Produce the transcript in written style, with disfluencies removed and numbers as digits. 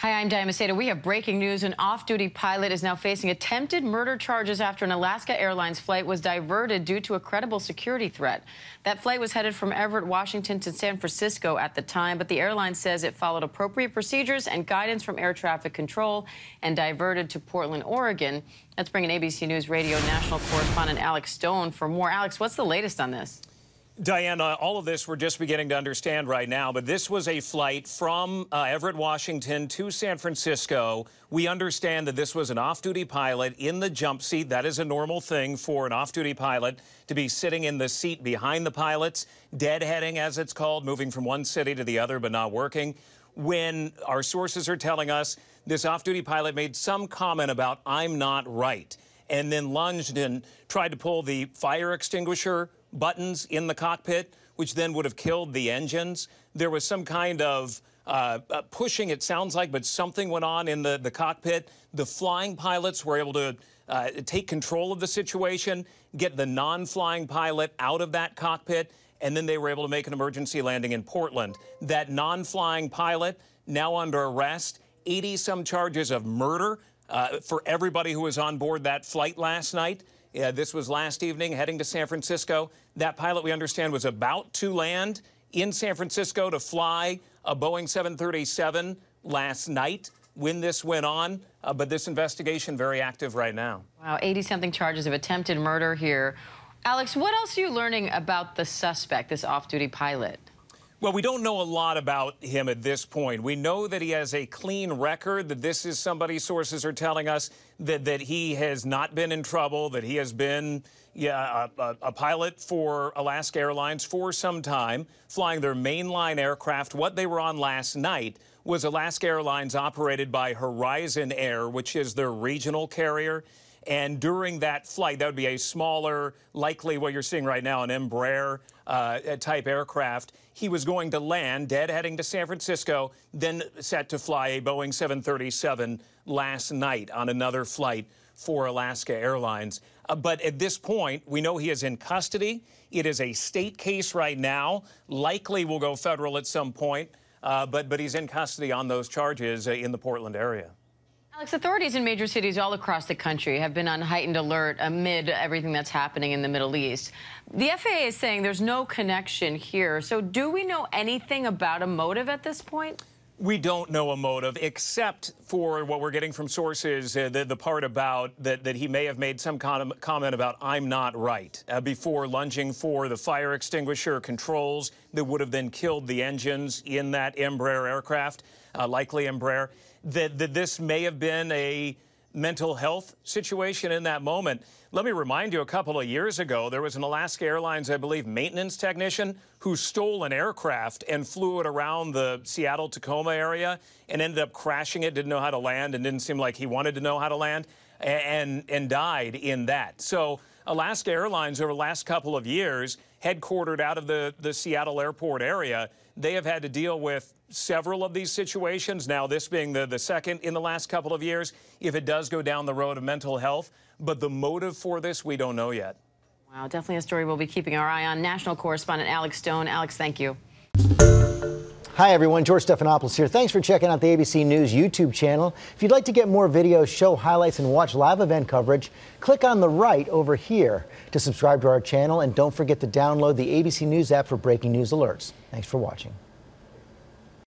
Hi, I'm Diane Macedo. We have breaking news. An off-duty pilot is now facing attempted murder charges after an Alaska Airlines flight was diverted due to a credible security threat. That flight was headed from Everett, Washington to San Francisco at the time, but the airline says it followed appropriate procedures and guidance from air traffic control and diverted to Portland, Oregon. Let's bring in ABC News Radio national correspondent Alex Stone for more. Alex, what's the latest on this? Diana, all of this we're just beginning to understand right now, but this was a flight from Everett, Washington to San Francisco. We understand that this was an off-duty pilot in the jump seat. That is a normal thing for an off-duty pilot to be sitting in the seat behind the pilots, deadheading as it's called, moving from one city to the other but not working. When our sources are telling us this off-duty pilot made some comment about "I'm not right," and then lunged and tried to pull the fire extinguisher buttons in the cockpit, which then would have killed the engines. There was some kind of pushing, it sounds like, but something went on in the cockpit. The flying pilots were able to take control of the situation, get the non-flying pilot out of that cockpit, and then they were able to make an emergency landing in Portland. That non-flying pilot now under arrest, 80-some charges of murder for everybody who was on board that flight last night. This was last evening, heading to San Francisco. That pilot, we understand, was about to land in San Francisco to fly a Boeing 737 last night when this went on. But this investigation very active right now. Wow, 80-something charges of attempted murder here. Alex, what else are you learning about the suspect, this off-duty pilot? Well, we don't know a lot about him at this point. We know that he has a clean record, that this is somebody, sources are telling us, that he has not been in trouble, that he has been a pilot for Alaska Airlines for some time, flying their mainline aircraft. What they were on last night was Alaska Airlines operated by Horizon Air, which is their regional carrier. And during that flight, that would be a smaller, likely what you're seeing right now, an Embraer type aircraft. He was going to land, deadheading to San Francisco, then set to fly a Boeing 737 last night on another flight for Alaska Airlines. But at this point, we know he is in custody. It is a state case right now. Likely will go federal at some point, but he's in custody on those charges in the Portland area. Alex, authorities in major cities all across the country have been on heightened alert amid everything that's happening in the Middle East. The FAA is saying there's no connection here. So do we know anything about a motive at this point? We don't know a motive, except for what we're getting from sources, the part about that he may have made some comment about "I'm not right" before lunging for the fire extinguisher controls that would have then killed the engines in that Embraer aircraft, likely Embraer. That this may have been a mental health situation in that moment. Let me remind you, a couple of years ago, there was an Alaska Airlines, I believe, maintenance technician who stole an aircraft and flew it around the Seattle-Tacoma area and ended up crashing it, didn't know how to land, and didn't seem like he wanted to know how to land, and died in that. So Alaska Airlines, over the last couple of years, headquartered out of the Seattle airport area, they have had to deal with several of these situations, now this being the second in the last couple of years, if it does go down the road of mental health. But the motive for this, we don't know yet. Wow, definitely a story we'll be keeping our eye on. National correspondent Alex Stone. Alex, thank you. Hi, everyone. George Stephanopoulos here. Thanks for checking out the ABC News YouTube channel. If you'd like to get more videos, show highlights, and watch live event coverage, click on the right over here to subscribe to our channel. And don't forget to download the ABC News app for breaking news alerts. Thanks for watching.